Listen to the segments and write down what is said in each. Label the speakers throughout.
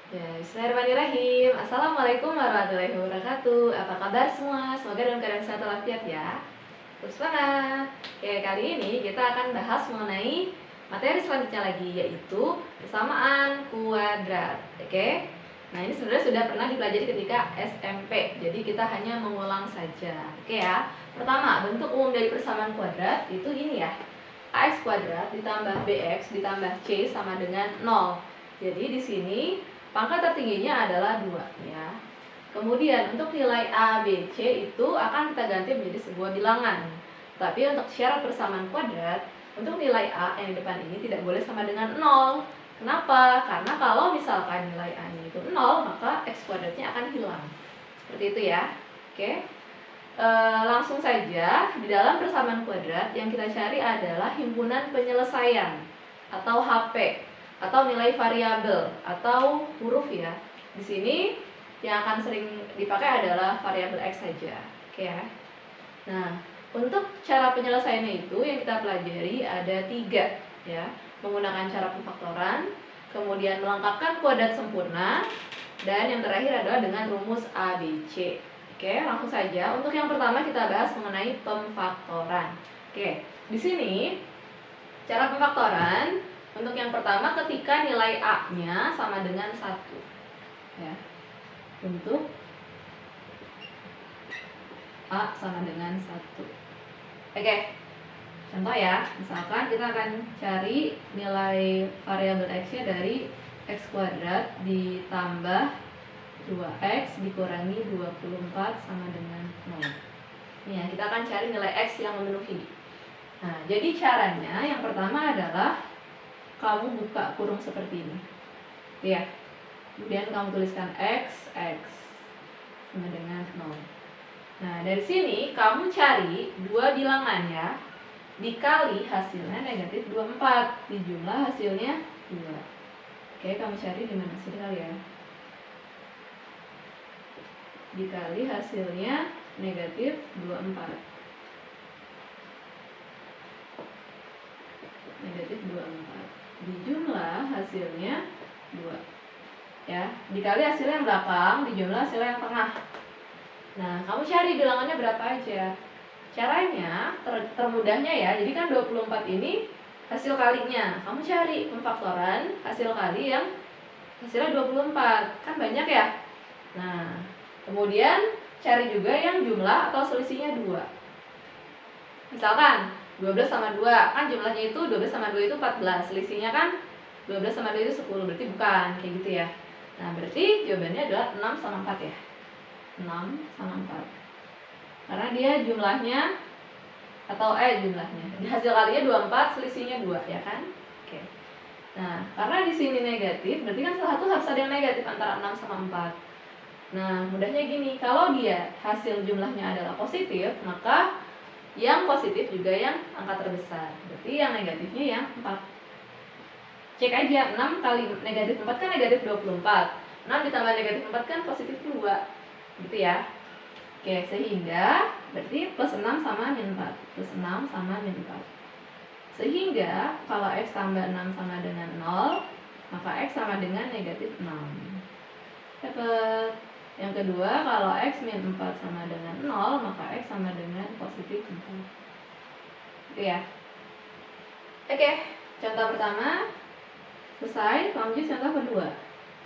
Speaker 1: Ya, bismillahirrahmanirrahim. Assalamualaikum warahmatullahi wabarakatuh. Apa kabar semua? Semoga dalam keadaan sehat walafiat ya. Terus semangat. Oke, kali ini kita akan bahas mengenai materi selanjutnya lagi, yaitu persamaan kuadrat. Oke. Nah, ini sebenarnya sudah pernah dipelajari ketika SMP. Jadi kita hanya mengulang saja. Oke ya. Pertama, bentuk umum dari persamaan kuadrat itu ini ya. Ax kuadrat ditambah bx ditambah c sama dengan 0. Jadi di sini pangkat tertingginya adalah 2 ya. Kemudian untuk nilai A, B, C itu akan kita ganti menjadi sebuah bilangan. Tapi untuk syarat persamaan kuadrat, untuk nilai A yang di depan ini tidak boleh sama dengan 0. Kenapa? Karena kalau misalkan nilai A-nya itu 0, maka X kuadratnya akan hilang. Seperti itu ya. Oke. Langsung saja, di dalam persamaan kuadrat yang kita cari adalah himpunan penyelesaian atau HP atau nilai variabel atau huruf ya. Di sini yang akan sering dipakai adalah variabel X saja. Oke ya. Nah, untuk cara penyelesaiannya itu yang kita pelajari ada 3 ya. Menggunakan cara pemfaktoran, kemudian melengkapkan kuadrat sempurna, dan yang terakhir adalah dengan rumus ABC. Oke, langsung saja. Untuk yang pertama kita bahas mengenai pemfaktoran. Oke, di sini cara pemfaktoran untuk yang pertama ketika nilai A-nya sama dengan 1. Ya. Untuk A sama dengan 1. Oke. Contoh ya, misalkan kita akan cari nilai variabel X-nya dari X kuadrat ditambah 2X dikurangi 24 sama dengan 0. Ini ya, kita akan cari nilai X yang memenuhi. Nah, jadi caranya yang pertama adalah kamu buka kurung seperti ini. Ya. Kemudian kamu tuliskan X sama dengan 0. Nah, dari sini kamu cari dua bilangan ya. Dikali hasilnya negatif 24, dijumlah hasilnya 2. Oke, kamu cari di mana sini kali ya. Dikali hasilnya negatif 24. Negatif 24. Dijumlah hasilnya 2. Ya, dikali hasilnya yang belakang, dijumlah hasilnya yang tengah. Nah, kamu cari bilangannya berapa aja. Caranya termudahnya ya. Jadi kan 24 ini hasil kalinya. Kamu cari pemfaktoran hasil kali yang hasilnya 24. Kan banyak ya. Nah, kemudian cari juga yang jumlah atau selisihnya 2. Misalkan 12 sama 2, kan jumlahnya itu 12 sama 2 itu 14. Selisihnya kan 12 sama 2 itu 10, berarti bukan, kayak gitu ya. Nah, berarti jawabannya adalah 6 sama 4 ya. 6 sama 4. Karena dia jumlahnya atau jumlahnya. Di hasil kalinya 24, selisihnya 2 ya kan? Oke. Nah, karena di sini negatif, berarti kan salah satu harus ada yang negatif antara 6 sama 4. Nah, mudahnya gini, kalau dia hasil jumlahnya adalah positif, maka yang positif juga yang angka terbesar. Berarti yang negatifnya yang 4. Cek aja, 6 kali negatif 4 kan negatif 24. 6 ditambah negatif 4 kan positif 2. Gitu ya. Oke, sehingga berarti plus 6 sama min 4. Plus 6 sama min 4. Sehingga kalau X tambah 6 sama dengan 0, maka X sama dengan negatif 6. Dapat. Yang kedua, kalau X min 4 sama dengan 0, maka X sama dengan positif 4. Oke ya. Oke, contoh pertama selesai. Lanjut contoh kedua.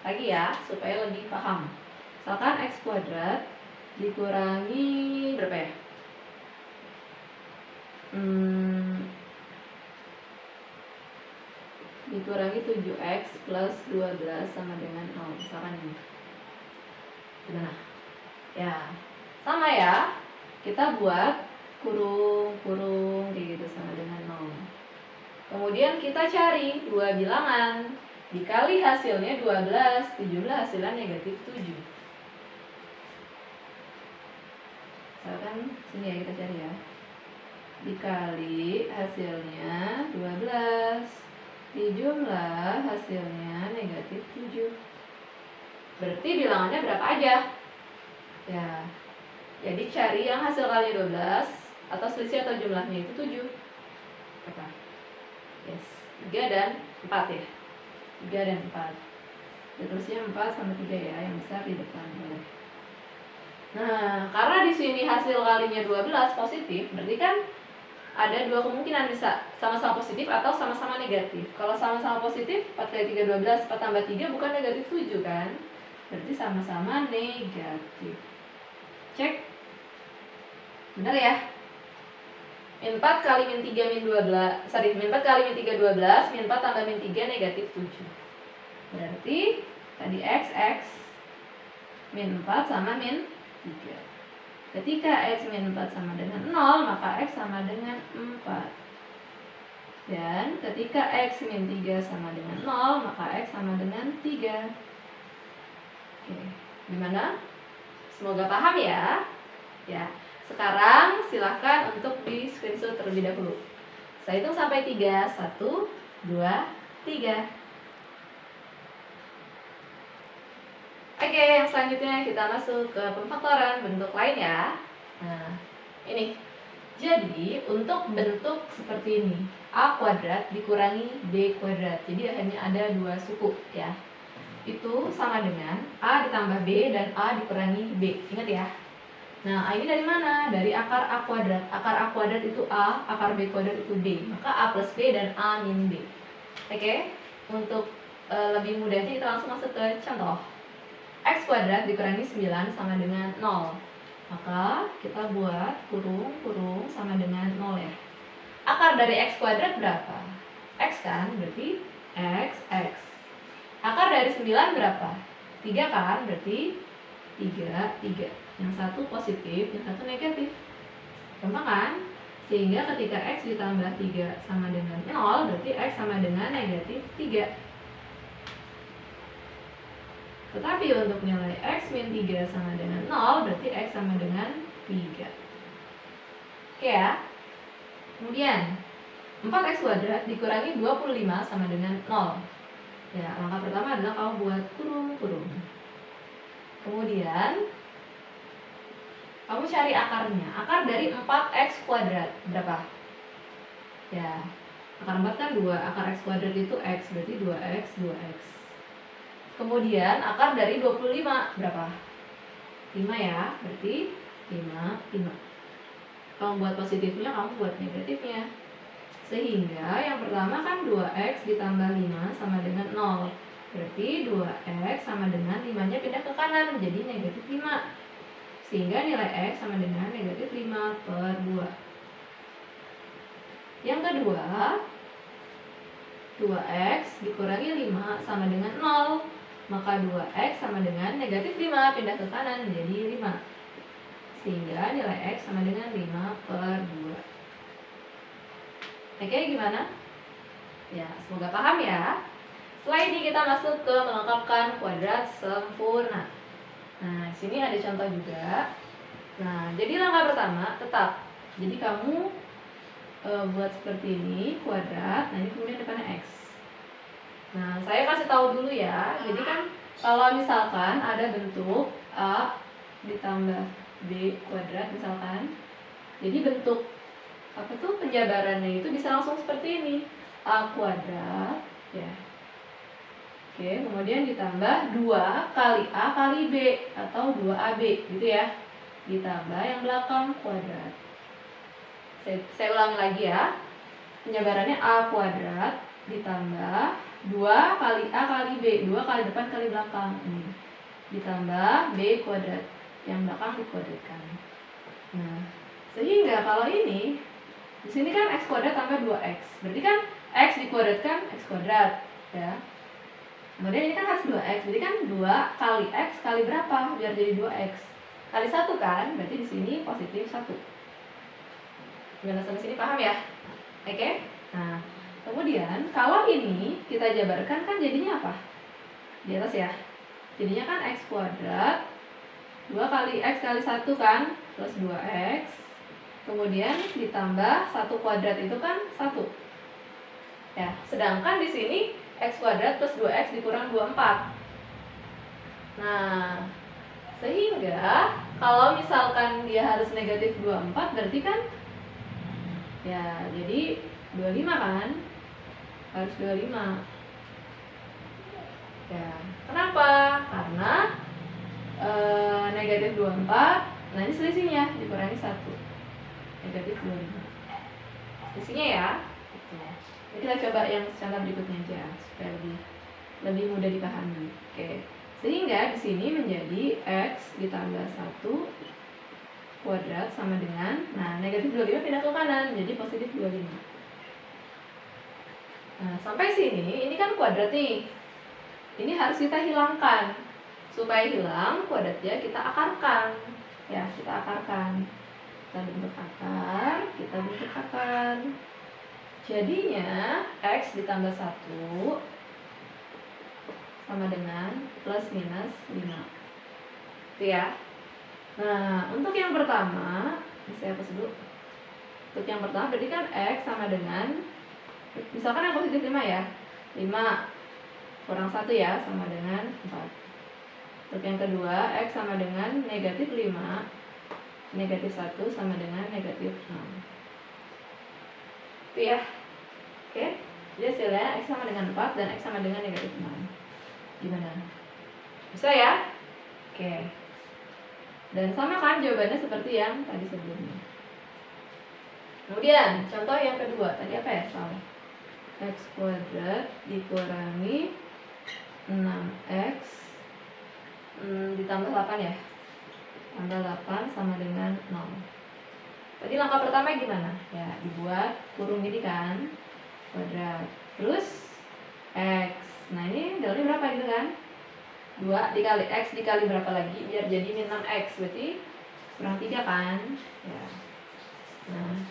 Speaker 1: Lagi ya, supaya lebih paham. Misalkan X kuadrat dikurangi berapa ya? Dikurangi 7X plus 12 sama dengan 0. Misalkan ini. Gimana? Ya, sama ya. Kita buat kurung kayak gitu sama dengan 0. Kemudian kita cari dua bilangan. Dikali hasilnya 12, dijumlah hasilnya negatif 7. Misalkan sini ya kita cari ya. Dikali hasilnya 12, dijumlah hasilnya negatif 7. Berarti bilangannya berapa aja? Ya. Jadi cari yang hasil kalinya 12 atau selisih atau jumlahnya itu 7. Berapa? Yes, 3 dan 4 ya. 3 dan 4. Terusnya 4 sama 3 ya, yang besar di depan boleh. Nah, karena di sini hasil kalinya 12 positif, berarti kan ada dua kemungkinan, bisa sama-sama positif atau sama-sama negatif. Kalau sama-sama positif, 4 kali 3 12, 4 tambah 3 bukan negatif 7 kan? Berarti sama-sama negatif. Cek. Benar ya? Min 4 kali min 3 min 12, min 4 kali min 3 12, min 4 tambah min 3 negatif 7. Berarti tadi x min 4 sama min 3. Ketika x min 4 sama dengan 0, maka x sama dengan 4. Dan ketika x min 3 sama dengan 0, maka x sama dengan 3. Oke, gimana? Semoga paham ya. Ya, sekarang silahkan untuk di screenshot terlebih dahulu. Saya hitung sampai 3. 1, 2, 3. Oke, yang selanjutnya kita masuk ke pemfaktoran bentuk lain ya. Nah, ini. Jadi, untuk bentuk seperti ini, A kuadrat dikurangi B kuadrat. Jadi, hanya ada dua suku ya. Itu sama dengan A ditambah B dan A dikurangi B. Ingat ya. Nah, ini dari mana? Dari akar A kuadrat. Akar A kuadrat itu A, akar B kuadrat itu B. Maka A plus B dan A min B. Oke, untuk lebih mudahnya kita langsung masuk ke contoh. X kuadrat dikurangi 9 sama dengan 0. Maka kita buat kurung sama dengan 0 ya. Akar dari X kuadrat berapa? X kan, berarti X. Akar dari 9 berapa? 3 kan, berarti 3. Yang satu positif, yang satu negatif. Gampang kan? Sehingga ketika X ditambah 3 sama dengan 0, berarti X sama dengan negatif 3. Tetapi untuk nilai X min 3 sama dengan 0, berarti X sama dengan 3. Oke ya. Kemudian 4X kuadrat dikurangi 25 sama dengan 0. Ya, langkah pertama adalah kamu buat kurung. Kemudian kamu cari akarnya. Akar dari 4X kuadrat berapa? Ya, akar 4 kan 2. Akar X kuadrat itu X, berarti 2X. Kemudian akar dari 25 berapa? 5 ya, berarti 5. Kamu buat positifnya, kamu buat negatifnya. Sehingga yang pertama kan 2X ditambah 5 sama dengan 0. Berarti 2X sama dengan 5-nya pindah ke kanan menjadi negatif 5. Sehingga nilai X sama dengan negatif 5/2. Yang kedua, 2X dikurangi 5 sama dengan 0. Maka 2X sama dengan negatif 5 pindah ke kanan menjadi 5. Sehingga nilai X sama dengan 5/2. Oke, gimana? Ya, semoga paham ya. Setelah ini kita masuk ke melengkapkan kuadrat sempurna. Nah, sini ada contoh juga. Nah, jadi langkah pertama tetap. Jadi kamu buat seperti ini, kuadrat. Nah, ini kemudian depannya X. Nah, saya kasih tahu dulu ya. Jadi kan kalau misalkan ada bentuk A ditambah B kuadrat misalkan. Jadi bentuk penjabarannya itu bisa langsung seperti ini. A kuadrat ya. Oke, kemudian ditambah 2 kali A kali B atau 2AB gitu ya. Ditambah yang belakang kuadrat. Saya ulangi lagi ya. Penjabarannya A kuadrat ditambah 2 kali A kali B, 2 kali depan kali belakang ini. Ditambah B kuadrat, yang belakang dikuadratkan. Nah, sehingga kalau ini di sini kan X kuadrat tambah 2X. Berarti kan X dikuadratkan X kuadrat, ya. Kemudian ini kan harus 2X. Berarti kan 2 kali X kali berapa biar jadi 2X? Kali 1 kan? Berarti di sini positif 1. Gimana sampai sini paham ya? Oke? Nah, kemudian kalau ini kita jabarkan kan jadinya apa? Di atas ya. Jadinya kan X kuadrat 2 kali X kali 1 kan plus 2X. Kemudian ditambah 1 kuadrat itu kan 1. Ya, sedangkan di sini X kuadrat plus 2X dikurang 24. Nah, sehingga kalau misalkan dia harus negatif 24 berarti kan ya jadi 25 kan? Harus 25. Ya. Kenapa? Karena negatif 24, nah ini selisihnya dikurangi 1, negatif 25. Selisihnya ya. Jadi kita coba yang contoh berikutnya aja supaya lebih mudah dipahami. Oke. Sehingga di sini menjadi x ditambah 1 kuadrat sama dengan, nah negatif 25 pindah ke kanan jadi positif 25. Nah, sampai sini ini kan kuadrat nih. Ini harus kita hilangkan. Supaya hilang kuadratnya kita akarkan. Ya, kita akarkan. Kita bentuk akar, kita bentuk akar. Jadinya x ditambah 1 sama dengan plus minus 5. Itu ya. Nah, untuk yang pertama, saya hapus dulu. Untuk yang pertama berarti kan x sama dengan, misalkan yang positif 5 ya. 5 kurang 1 ya, sama dengan 4. Untuk yang kedua, x sama dengan negatif 5, negatif 1 sama dengan negatif 6. Itu ya. Oke, jadi hasilnya x sama dengan 4 dan x sama dengan negatif 6. Gimana? Bisa ya? Oke. Dan sama kan jawabannya seperti yang tadi sebelumnya. Kemudian, contoh yang kedua, tadi apa ya? Soal x kuadrat dikurangi 6x ditambah 8 ya, tambah 8 sama dengan 0. Tadi langkah pertama gimana? Ya, dibuat kurung gini kan, kuadrat, terus x. Nah ini dalilnya berapa gitu kan? 2 dikali x dikali berapa lagi biar jadi min 6x, berarti kurang 3 kan? Ya. Nah,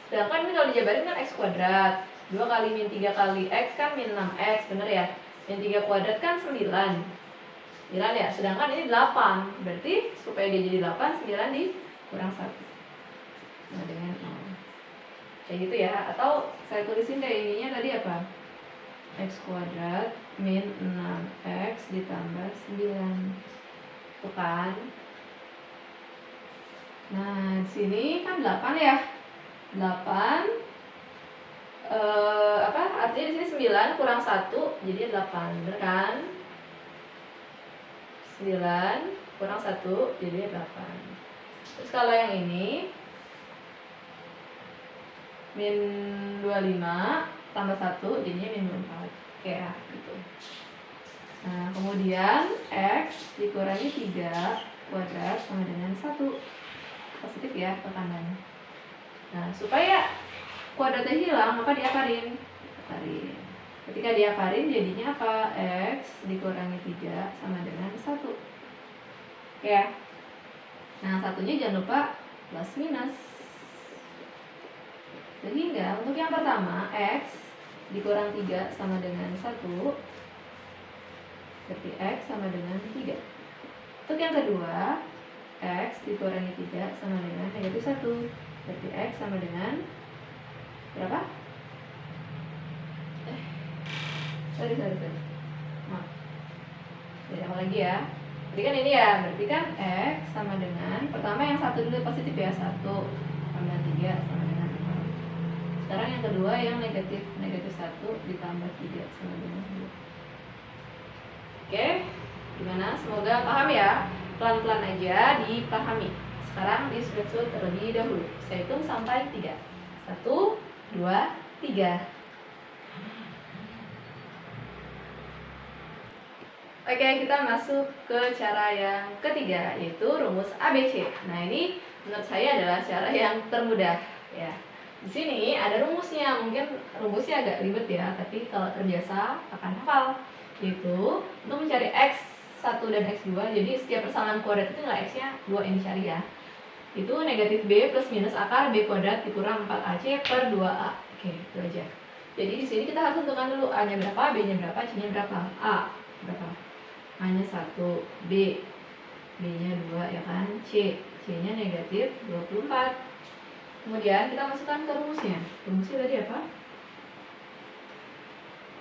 Speaker 1: sedangkan ini kalau dijabarin kan x kuadrat, 2 kali min 3 kali x kan min 6x, bener ya? Min 3 kuadrat kan 9 ya, sedangkan ini 8, berarti supaya dia jadi 8, 9 dikurang 1 nah dengan 0. Kayak gitu ya, atau saya tulisin kayak ininya tadi apa? X kuadrat min 6x ditambah 9. Tuh kan. Nah, di sini kan 8 ya. 8 artinya di sini 9 kurang 1 jadi 8, bener kan? 9 kurang 1 jadi 8. Terus kalau yang ini min 25 tambah 1 jadinya min 24. Oke ya, gitu. Nah, kemudian x dikurangi 3 kuadrat sama dengan 1. Positif ya ke kanan. Nah, supaya kuadratnya hilang maka diakarin. Ketika diakarin jadinya apa? X dikurangi 3 sama dengan 1. Oke ya. Nah, satunya jangan lupa plus minus. Sehingga untuk yang pertama x dikurang 3 sama dengan 1, berarti x sama dengan 3. Untuk yang kedua, x dikurangi 3 sama dengan negatif 1, berarti x sama dengan berapa? Sorry. Maaf. Jadi apa lagi ya? Jadi kan ini ya, berarti kan x sama dengan, pertama yang satu dulu positif ya, 1 tambah 3 sama dengan 4. Sekarang yang kedua yang negatif 1 ditambah 3 sama dengan 2. Oke, gimana? Semoga paham ya. Pelan-pelan aja dipahami. Sekarang di screenshot terlebih dahulu. Saya hitung sampai 3. 1, 2, 3. Oke, kita masuk ke cara yang ketiga, yaitu rumus ABC. Nah, ini menurut saya adalah cara yang termudah ya. Di sini ada rumusnya, mungkin rumusnya agak ribet ya, tapi kalau terbiasa akan hafal. Yaitu untuk mencari x1 dan x2, jadi setiap persamaan kuadrat itu nilai x-nya 2 yang dicari ya. Itu negatif b plus minus akar b kuadrat dikurang 4ac per 2a. Oke, itu aja. Jadi di sini kita harus tentukan dulu a-nya berapa, b-nya berapa, c-nya berapa. A berapa? A-nya 1, B-nya 2 ya kan, C-nya negatif 24. Kemudian kita masukkan ke rumusnya. Rumusnya tadi apa?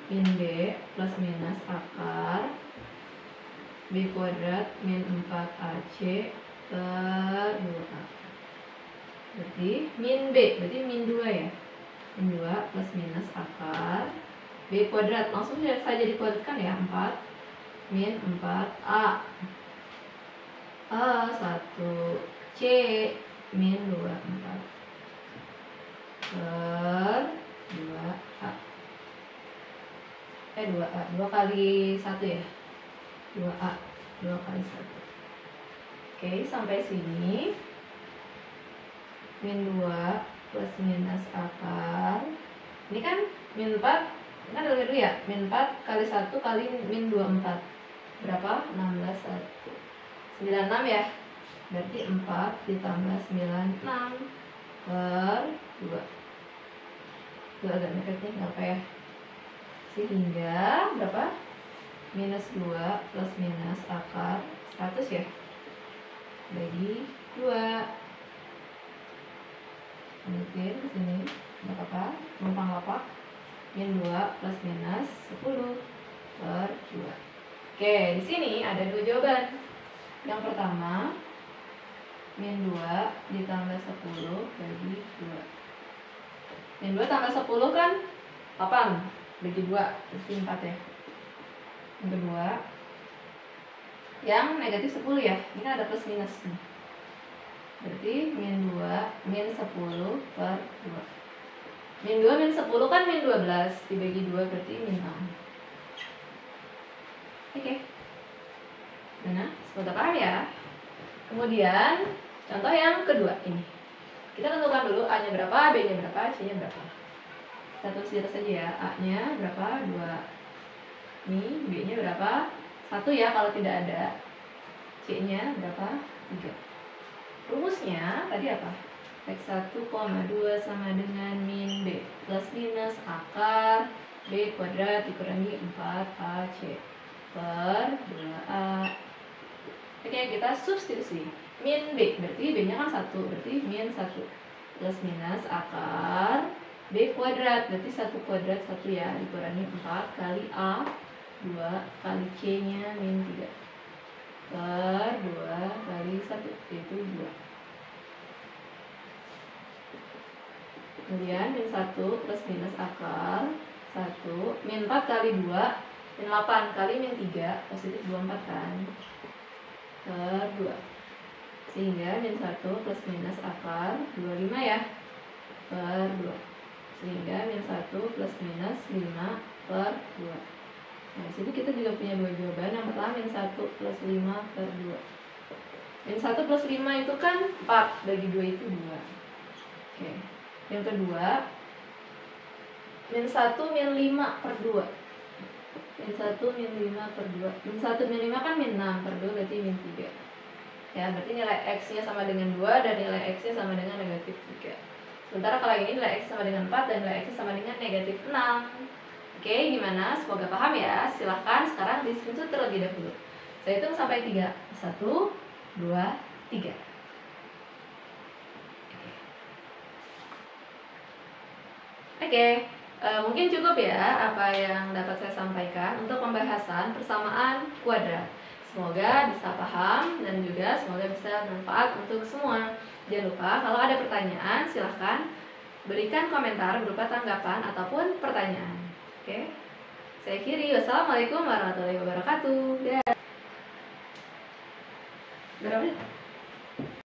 Speaker 1: Min B plus minus akar B kuadrat min 4AC per 2A. Berarti min B, berarti min 2 ya. Min 2 plus minus akar B kuadrat, langsung saja dikuadratkan ya, 4 min 4A. A1C min 24 per 2A. 2A, 2 kali 1 ya? 2A, 2 kali 1. Oke, sampai sini. Min 2 plus minus akar. Ini kan min 4, kan ada dulu ya? Min 4 kali 1 kali min 24. Berapa? 16, 96 ya? Berarti 4 ditambah 96 per 2. Itu agak mepet nih, nggak apa ya? Sehingga berapa? Minus 2 plus minus akar 100 ya? Bagi 2. Lanjutin ke sini. Nggak apa-apa, numpang lapak. Min 2 plus minus 10 per 2. Oke, di sini ada 2 jawaban. Yang pertama, min 2 ditambah 10 bagi 2. Min 2 tambah 10 kan 8 bagi 2, berarti 4 ya. Yang kedua, yang negatif 10 ya, ini ada plus minus nih. Berarti min 2 min 10 per 2. Min 2 min 10 kan min 12, dibagi 2 berarti min 6. Oke. Mana? Sudah paham ya? Kemudian contoh yang kedua ini. Kita tentukan dulu A-nya berapa, B-nya berapa, C-nya berapa. Kita tulis di atas aja ya. A-nya berapa? 2. Ini B-nya berapa? 1 ya kalau tidak ada. C-nya berapa? 3. Rumusnya tadi apa? X1, 2 sama dengan min B plus minus akar B kuadrat dikurangi 4AC per 2A. Oke, kita substitusi. Min B, berarti B-nya kan 1, berarti min 1 plus minus akar B kuadrat, berarti 1 kuadrat 1 ya, dikurangi 4 kali A 2 kali C-nya min 3 per 2 kali 1, yaitu 2. Kemudian min 1 plus minus akar 1 min 4 kali 2 min 8 kali min 3 positif 24 kan per 2. Sehingga min 1 plus minus akar 25 ya per 2. Sehingga min 1 plus minus 5 per 2. Nah, disitu kita juga punya 2 jawaban. Yang pertama min 1 plus 5 per 2. Min 1 plus 5 itu kan 4, bagi 2 itu 2. Oke. Yang kedua, min 1 min 5 per 2. Min 1 min 5 per 2. Min 1 min 5 kan min 6 per 2, berarti min 3. Ya, berarti nilai X-nya sama dengan 2 dan nilai X-nya sama dengan negatif 3. Sementara kalau ini nilai X sama dengan 4 dan nilai X sama dengan negatif 6. Oke, gimana? Semoga paham ya. Silahkan sekarang di screenshot terlebih dahulu. Saya hitung sampai 3. 1, 2, 3. Oke, mungkin cukup ya apa yang dapat saya sampaikan untuk pembahasan persamaan kuadrat. Semoga bisa paham dan juga semoga bisa bermanfaat untuk semua. Jangan lupa kalau ada pertanyaan silahkan berikan komentar berupa tanggapan ataupun pertanyaan. Oke, saya akhiri. Wassalamualaikum warahmatullahi wabarakatuh. Berapa menit?